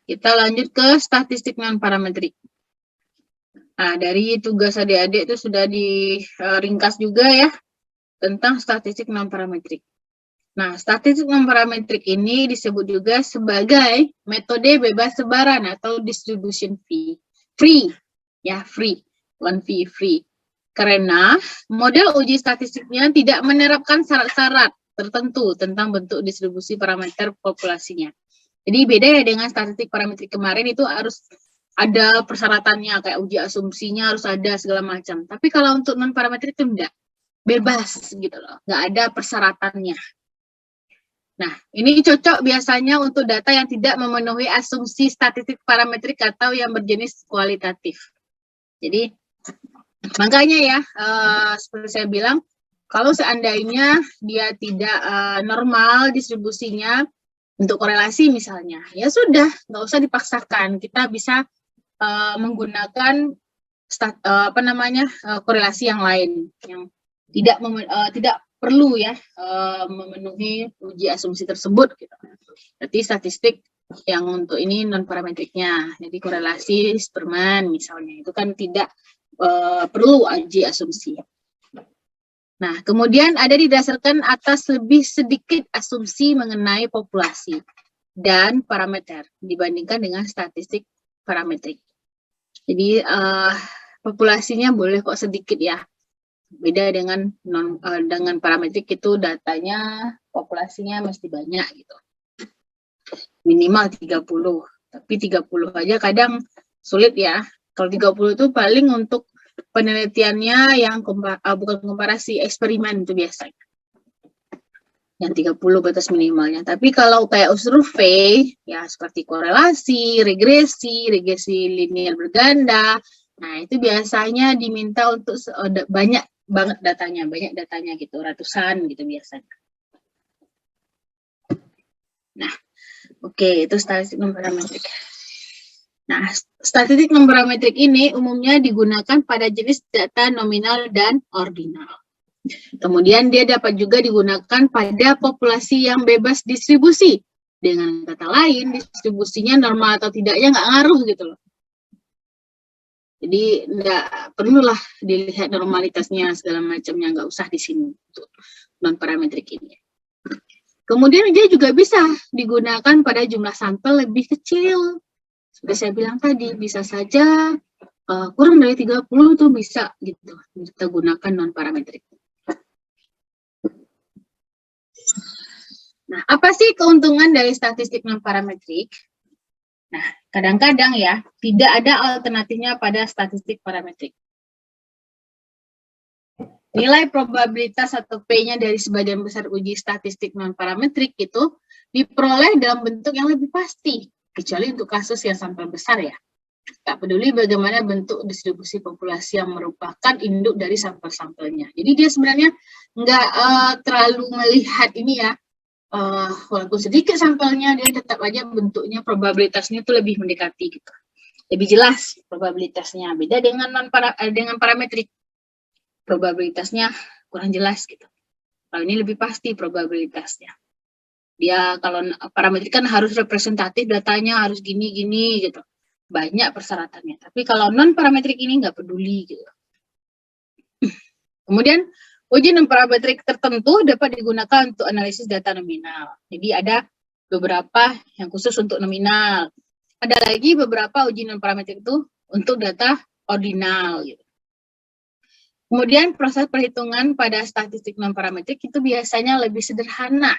Kita lanjut ke statistik non-parametrik. Nah, dari tugas adik-adik itu sudah diringkas juga ya, tentang statistik non-parametrik. Nah, statistik non-parametrik ini disebut juga sebagai metode bebas sebaran atau distribution free. Ya, free. Bukan free. Karena model uji statistiknya tidak menerapkan syarat-syarat tertentu tentang bentuk distribusi parameter populasinya. Jadi beda ya dengan statistik parametrik kemarin, itu harus ada persyaratannya, kayak uji asumsinya harus ada segala macam. Tapi kalau untuk non-parametrik itu enggak, bebas gitu loh, nggak ada persyaratannya. Nah, ini cocok biasanya untuk data yang tidak memenuhi asumsi statistik parametrik atau yang berjenis kualitatif. Jadi, makanya ya, seperti saya bilang, kalau seandainya dia tidak normal distribusinya untuk korelasi misalnya, ya sudah, nggak usah dipaksakan. Kita bisa menggunakan korelasi yang lain yang tidak perlu ya memenuhi uji asumsi tersebut gitu. Berarti statistik yang untuk ini non parametriknya, jadi korelasi Sperman misalnya itu kan tidak perlu uji asumsi. Nah, kemudian ada didasarkan atas lebih sedikit asumsi mengenai populasi dan parameter dibandingkan dengan statistik parametrik. Jadi populasinya boleh kok sedikit ya. Beda dengan dengan parametrik itu datanya populasinya mesti banyak gitu. Minimal 30. Tapi 30 aja kadang sulit ya. Kalau 30 itu paling untuk penelitiannya yang bukan komparasi, eksperimen itu biasanya. Yang 30 batas minimalnya. Tapi kalau kayak survei, ya seperti korelasi, regresi linear berganda, nah itu biasanya diminta untuk banyak banget datanya gitu, ratusan gitu biasanya. Nah, oke, itu statistik non-parametrik. Nah, statistik non-parametrik ini umumnya digunakan pada jenis data nominal dan ordinal. Kemudian dia dapat juga digunakan pada populasi yang bebas distribusi. Dengan kata lain, distribusinya normal atau tidaknya nggak ngaruh gitu loh. Jadi nggak perlulah dilihat normalitasnya segala macamnya, nggak usah di sini untuk non-parametrik ini. Kemudian dia juga bisa digunakan pada jumlah sampel lebih kecil. Seperti saya bilang tadi, bisa saja kurang dari 30 itu bisa gitu kita gunakan non-parametrik. Nah, apa sih keuntungan dari statistik non-parametrik? Nah, kadang-kadang ya, tidak ada alternatifnya pada statistik parametrik. Nilai probabilitas atau P-nya dari sebagian besar uji statistik non-parametrik itu diperoleh dalam bentuk yang lebih pasti, kecuali untuk kasus yang sampel besar ya. Tak peduli bagaimana bentuk distribusi populasi yang merupakan induk dari sampel-sampelnya. Jadi dia sebenarnya nggak terlalu melihat ini ya, walaupun sedikit sampelnya, dia tetap aja bentuknya, probabilitasnya itu lebih mendekati gitu. Lebih jelas probabilitasnya, beda dengan dengan parametrik. Probabilitasnya kurang jelas gitu. Kalau ini lebih pasti probabilitasnya. Dia kalau parametrik kan harus representatif, datanya harus gini-gini gitu. Banyak persyaratannya. Tapi kalau non-parametrik ini nggak peduli gitu. Kemudian uji non-parametrik tertentu dapat digunakan untuk analisis data nominal. Jadi ada beberapa yang khusus untuk nominal. Ada lagi beberapa uji non-parametrik itu untuk data ordinal gitu. Kemudian proses perhitungan pada statistik non-parametrik itu biasanya lebih sederhana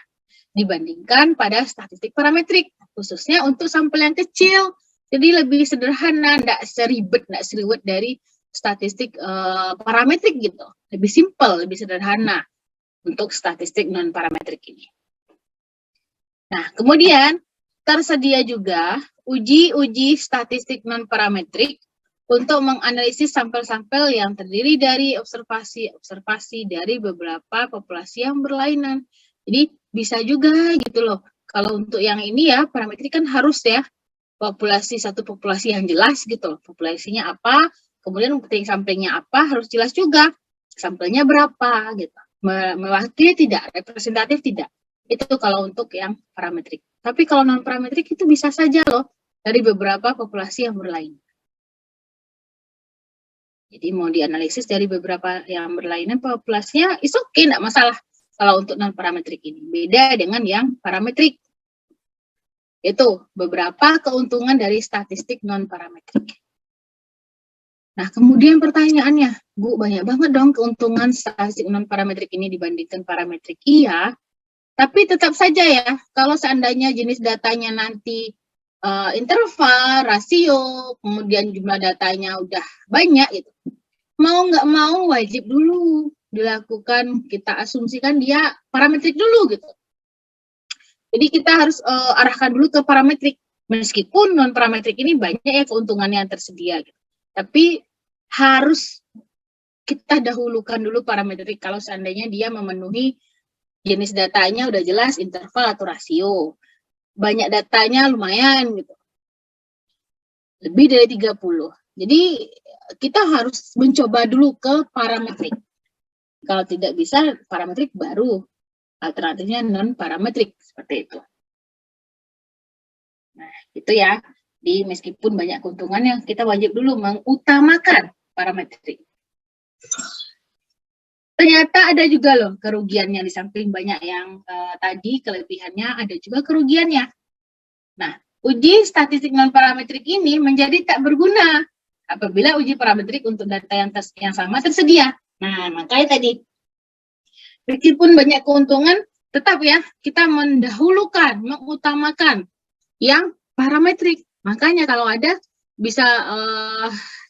dibandingkan pada statistik parametrik, khususnya untuk sampel yang kecil. Jadi lebih sederhana, tidak seribet dari statistik parametrik gitu. Lebih simpel, lebih sederhana untuk statistik non-parametrik ini. Nah, kemudian tersedia juga uji statistik non-parametrik untuk menganalisis sampel-sampel yang terdiri dari observasi dari beberapa populasi yang berlainan. Jadi bisa juga gitu loh. Kalau untuk yang ini ya, parametrik kan harus ya satu populasi yang jelas gitu. Populasinya apa, kemudian sampelnya apa, harus jelas juga. Sampelnya berapa gitu. Mewakili tidak, representatif tidak. Itu kalau untuk yang parametrik. Tapi kalau non parametrik itu bisa saja loh. dari beberapa populasi yang berlainan. Jadi mau dianalisis dari beberapa yang berlainan populasinya, is okay, enggak masalah kalau untuk non parametrik ini. Beda dengan yang parametrik. Itu beberapa keuntungan dari statistik non parametrik. Nah, kemudian pertanyaannya, Bu, banyak banget dong keuntungan statistik non parametrik ini dibandingkan parametrik. Iya, tapi tetap saja ya, kalau seandainya jenis datanya nanti interval, rasio, kemudian jumlah datanya udah banyak, gitu. Mau nggak mau wajib dulu dilakukan, kita asumsikan dia parametrik dulu, gitu. Jadi kita harus arahkan dulu ke parametrik. Meskipun non parametrik ini banyak ya keuntungannya yang tersedia, gitu. Tapi harus kita dahulukan dulu parametrik kalau seandainya dia memenuhi jenis datanya udah jelas, interval atau rasio. Banyak datanya lumayan gitu. Lebih dari 30. Jadi kita harus mencoba dulu ke parametrik. Kalau tidak bisa parametrik baru alternatifnya non parametrik seperti itu. Nah, itu ya. Di meskipun banyak keuntungannya, kita wajib dulu mengutamakan parametrik. Ternyata ada juga loh kerugiannya, di samping banyak yang tadi kelebihannya, ada juga kerugiannya. Nah, uji statistik non parametrik ini menjadi tak berguna apabila uji parametrik untuk data yang sama tersedia. Nah, makanya tadi meskipun banyak keuntungan, tetap ya kita mendahulukan, mengutamakan yang parametrik. Makanya kalau ada bisa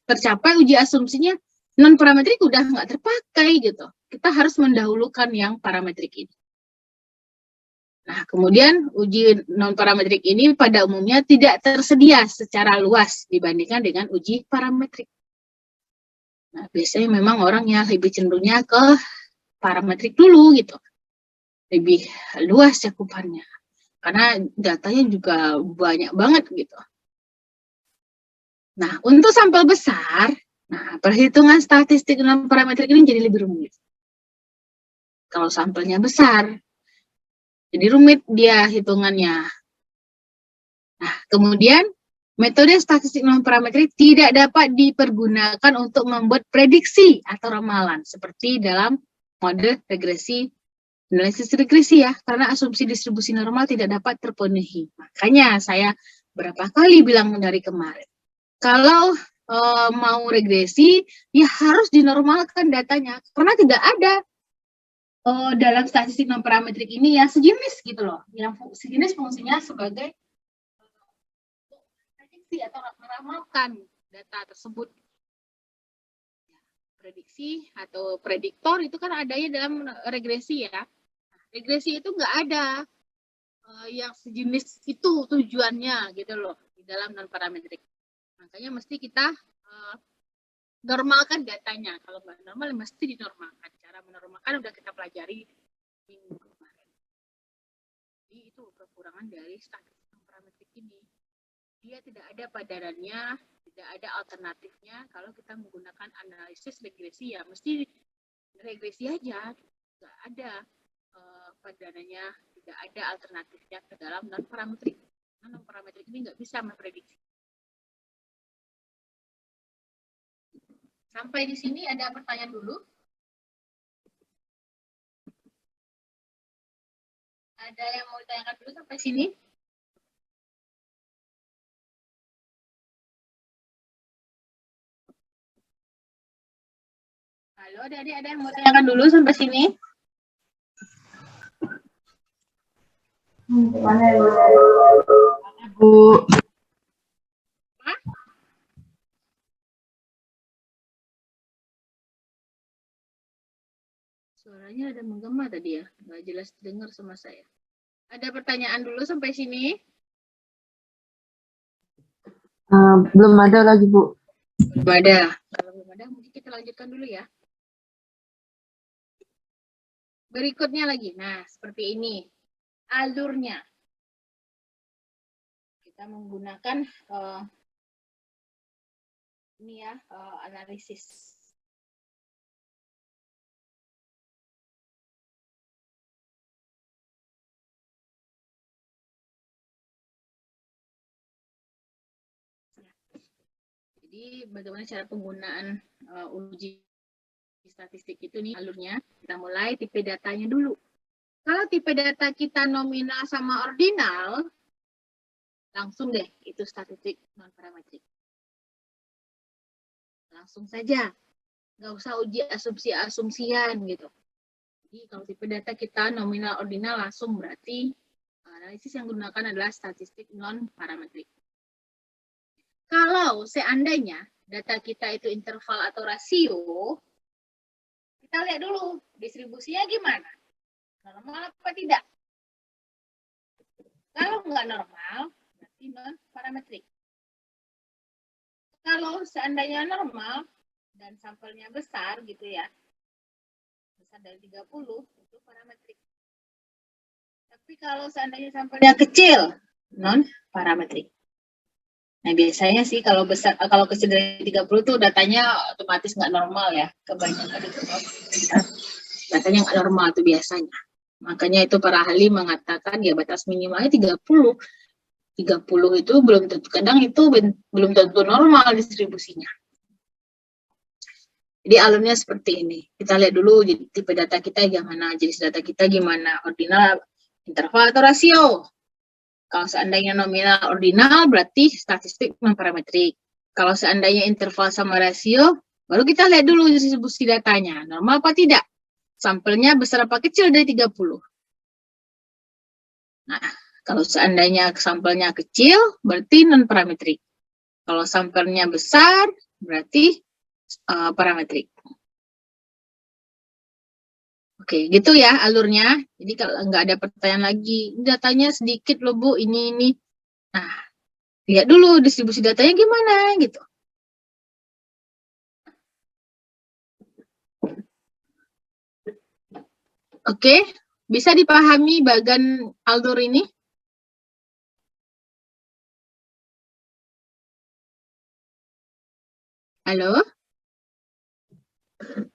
tercapai uji asumsinya, non parametrik udah nggak terpakai gitu. Kita harus mendahulukan yang parametrik ini. Nah, kemudian uji non parametrik ini pada umumnya tidak tersedia secara luas dibandingkan dengan uji parametrik. Nah, biasanya memang orang yang lebih cenderungnya ke parametrik dulu gitu. Lebih luas cakupannya. Karena datanya juga banyak banget gitu. Nah, untuk sampel besar, nah perhitungan statistik non parametrik ini jadi lebih rumit. Kalau sampelnya besar, jadi rumit dia hitungannya. Nah, kemudian metode statistik non parametrik tidak dapat dipergunakan untuk membuat prediksi atau ramalan seperti dalam mode regresi, analisis regresi ya, karena asumsi distribusi normal tidak dapat terpenuhi. Makanya saya berapa kali bilang dari kemarin, kalau mau regresi ya harus dinormalkan datanya, karena tidak ada dalam statistik non parametrik ini ya sejenis gitu loh, yang sejenis fungsinya sebagai prediksi atau meramalkan data tersebut. Prediksi atau prediktor itu kan adanya dalam regresi ya. Regresi itu nggak ada yang sejenis itu tujuannya gitu loh di dalam non parametrik. Makanya mesti kita normalkan datanya. Kalau nggak normal mesti dinormalkan. Cara menormalkan udah kita pelajari minggu kemarin. Jadi itu kekurangan dari statistik non parametrik ini. Dia tidak ada padanannya, tidak ada alternatifnya. Kalau kita menggunakan analisis regresi ya mesti regresi aja, nggak ada padanannya, tidak ada alternatifnya ke dalam non parametrik. Non parametrik ini nggak bisa memprediksi. Sampai di sini ada pertanyaan dulu? Ada yang mau ditanyakan dulu sampai sini? Halo, adik-adik, ada yang mau tanyakan dulu sampai sini? Bu. Suaranya ada menggema tadi ya, nggak jelas dengar sama saya. Ada pertanyaan dulu sampai sini? Belum ada lagi, Bu. Belum ada. Kalau belum ada, mungkin kita lanjutkan dulu ya. Berikutnya lagi, nah seperti ini alurnya. Kita menggunakan ini ya, analisis. Jadi bagaimana cara penggunaan uji statistik itu nih alurnya. Kita mulai tipe datanya dulu. Kalau tipe data kita nominal sama ordinal, langsung deh itu statistik non parametrik. Langsung saja, nggak usah uji asumsi-asumsian gitu. Jadi kalau tipe data kita nominal ordinal langsung berarti analisis yang digunakan adalah statistik non parametrik. Kalau seandainya data kita itu interval atau rasio, kita lihat dulu distribusinya gimana. Normal apa tidak? Kalau nggak normal, berarti non parametrik. Kalau seandainya normal dan sampelnya besar gitu ya, besar dari 30, itu parametrik. Tapi kalau seandainya sampelnya kecil, non parametrik. Nah, biasanya sih kalau besar, kalau kecil dari 30 tuh datanya otomatis nggak normal ya. Kebanyakan itu datanya nggak normal tuh biasanya. Makanya itu para ahli mengatakan ya batas minimalnya 30. 30 itu belum tentu, kadang itu belum tentu normal distribusinya. Jadi alurnya seperti ini. Kita lihat dulu tipe data kita gimana, jenis data kita gimana, ordinal, interval atau rasio. Kalau seandainya nominal ordinal berarti statistik non parametrik. Kalau seandainya interval sama rasio, baru kita lihat dulu distribusi datanya, normal apa tidak. Sampelnya besar apa kecil dari 30. Nah, kalau seandainya sampelnya kecil, berarti non parametrik. Kalau sampelnya besar, berarti parametrik. Oke, gitu ya alurnya. Jadi kalau nggak ada pertanyaan lagi, datanya sedikit loh Bu, ini. Nah, lihat dulu distribusi datanya gimana gitu. Oke, bisa dipahami bagian alur ini? Halo?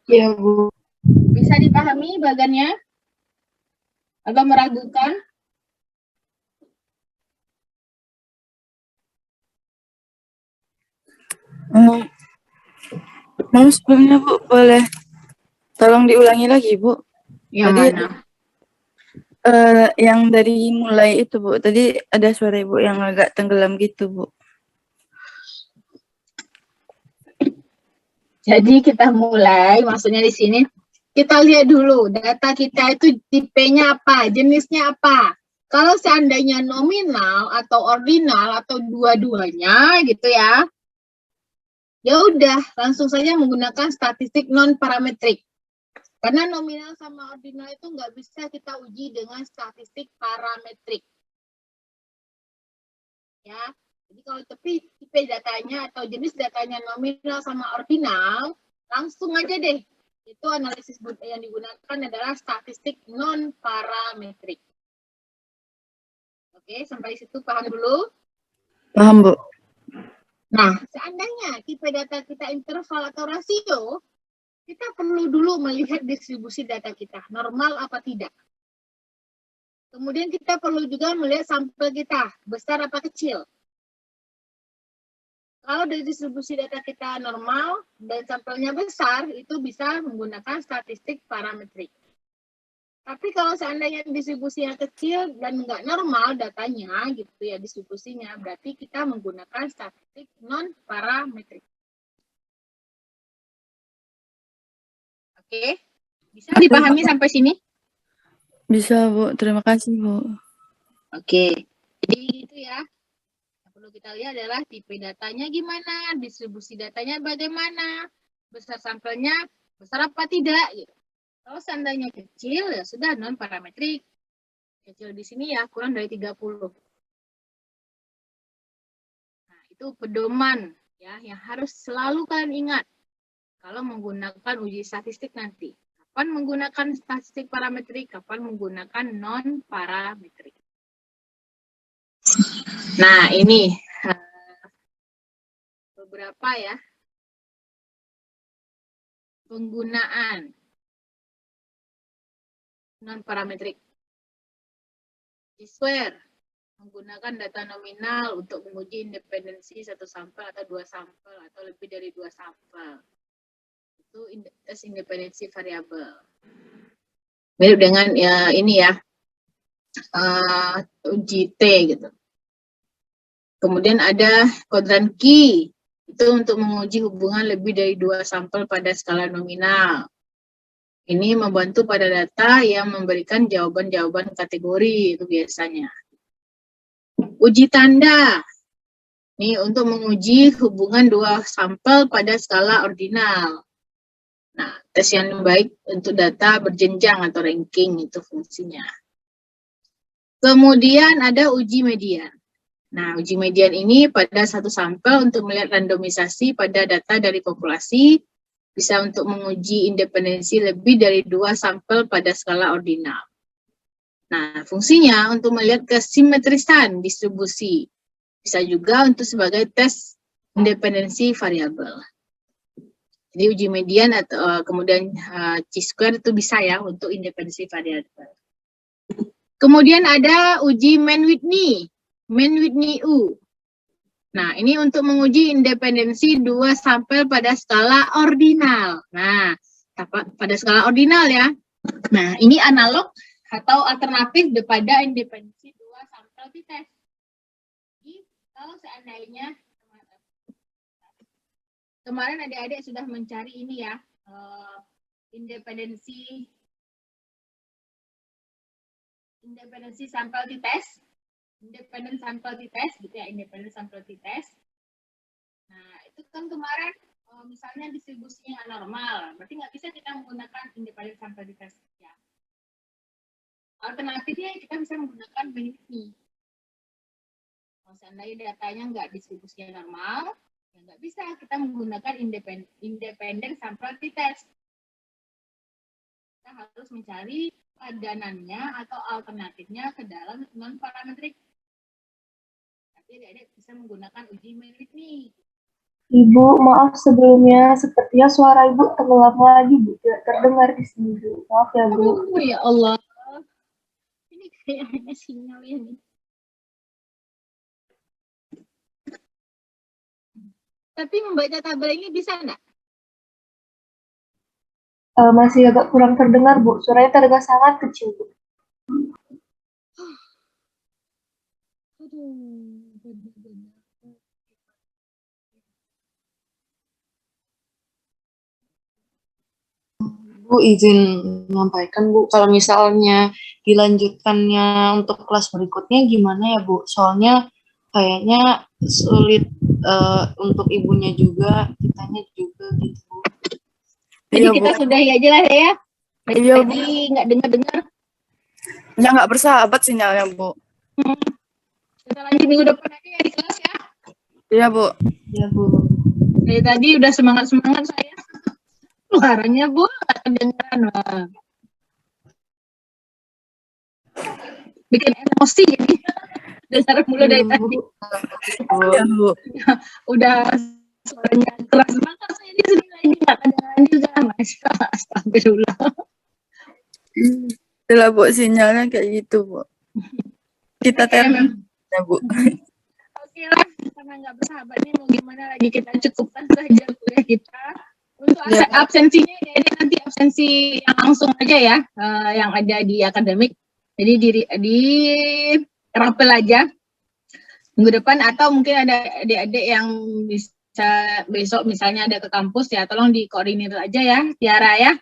Iya, Bu. Bisa dipahami bagannya? Atau meragukan? Mau sebelumnya Bu, boleh tolong diulangi lagi Bu. Yang Tadi mana? yang dari mulai itu Bu, tadi ada suara Ibu yang agak tenggelam gitu Bu. Jadi kita mulai, maksudnya di sini kita lihat dulu data kita itu tipenya apa, jenisnya apa. Kalau seandainya nominal atau ordinal atau dua-duanya gitu ya, ya udah langsung saja menggunakan statistik non parametrik. Karena nominal sama ordinal itu nggak bisa kita uji dengan statistik parametrik. Ya, jadi kalau tipe datanya atau jenis datanya nominal sama ordinal, langsung aja deh. Itu analisis yang digunakan adalah statistik non parametrik. Oke, sampai situ paham dulu? Paham Bu? Nah, seandainya tipe data kita interval atau rasio, kita perlu dulu melihat distribusi data kita, normal apa tidak. Kemudian kita perlu juga melihat sampel kita, besar apa kecil. Kalau dari distribusi data kita normal dan sampelnya besar, itu bisa menggunakan statistik parametrik. Tapi kalau seandainya distribusinya kecil dan nggak normal datanya, gitu ya distribusinya, berarti kita menggunakan statistik non parametrik. Oke, bisa dipahami sampai sini? Bisa Bu, terima kasih Bu. Oke, jadi gitu ya. Yang perlu kita lihat adalah tipe datanya gimana, distribusi datanya bagaimana, besar sampelnya besar apa tidak gitu. Kalau seandainya kecil ya sudah non parametrik. Kecil di sini ya kurang dari 30. Nah, itu pedoman ya yang harus selalu kalian ingat kalau menggunakan uji statistik nanti. Kapan menggunakan statistik parametrik, kapan menggunakan non parametrik. Nah, ini beberapa ya penggunaan non parametrik. Square. menggunakan data nominal untuk menguji independensi satu sampel atau dua sampel atau lebih dari dua sampel. Itu tes independensi variabel. Mirip dengan ya ini ya, uji T gitu. Kemudian ada quadrant key, itu untuk menguji hubungan lebih dari dua sampel pada skala nominal. Ini membantu pada data yang memberikan jawaban-jawaban kategori itu biasanya. Uji tanda, ini untuk menguji hubungan dua sampel pada skala ordinal. Nah, tes yang baik untuk data berjenjang atau ranking itu fungsinya. Kemudian ada uji median. Nah, uji median ini pada satu sampel untuk melihat randomisasi pada data dari populasi, bisa untuk menguji independensi lebih dari dua sampel pada skala ordinal. Nah, fungsinya untuk melihat kesimetrisan distribusi. Bisa juga untuk sebagai tes independensi variabel. Jadi uji median atau kemudian chi-square itu bisa ya untuk independensi variabel. Kemudian ada uji Mann-Whitney U. Nah, ini untuk menguji independensi dua sampel pada skala ordinal. Nah, pada skala ordinal ya. Nah, ini analog atau alternatif pada independensi dua sampel t-test. Jadi, kalau seandainya kemarin adik-adik sudah mencari ini ya, independensi sampel t-test. Independent sample t-test gitu ya, independent sample t-test. Nah, itu kan kemarin misalnya distribusinya nggak normal, berarti nggak bisa kita menggunakan independent sample t-test ya. Alternatifnya kita bisa menggunakan Mann-Whitney. Kalau seandainya datanya nggak distribusinya normal, ya nggak bisa kita menggunakan independent sample t-test. Kita harus mencari padanannya atau alternatifnya ke dalam non-parametrik. Adik-adik bisa menggunakan uji Mann-Whitney. Ibu, maaf sebelumnya, sepertinya suara Ibu tenggelam lagi, Bu. Tidak terdengar di sini, Bu. Maaf ya, Bu. Oh ya Allah. Ini kayaknya sinyal ini. Tapi membaca tabel ini bisa enggak? Masih agak kurang terdengar, Bu. Suaranya terdengar sangat kecil, Bu. Bu izin menyampaikan Bu, kalau misalnya dilanjutkannya untuk kelas berikutnya gimana ya Bu? Soalnya kayaknya sulit untuk ibunya juga, kitanya juga gitu Bu. Jadi Iya, kita Bu. sudahi aja lah ya. Iya, Bu. Tadi nggak dengar-dengar. Ya nggak bersahabat sinyalnya, Bu. Kita lanjut minggu depan aja ya di kelas ya. Iya, Bu. Ya Bu. Dari tadi udah semangat-semangat saya. Suaranya Bu, nggak kedengeran. Wah. Bikin emosi ini. Dasar mulu dari tadi. Iya, Bu. Udah suaranya keras banget saya di sini lagi nggak kedengeran juga. Masya Allah, astagfirullah. Itulah, Bu, sinyalnya kayak gitu, Bu. Kita Oke, terus ya, Bu. Oke lah, karena nggak bersahabat nih mau gimana lagi, kita cukupkan saja kuliah kita. Untuk Ya. absensinya jadi nanti absensi yang langsung aja ya, yang ada di akademik. Jadi di rapel aja minggu depan, atau mungkin ada adik-adik yang bisa besok misalnya ada ke kampus ya, tolong dikoordinir aja ya, Tiara ya.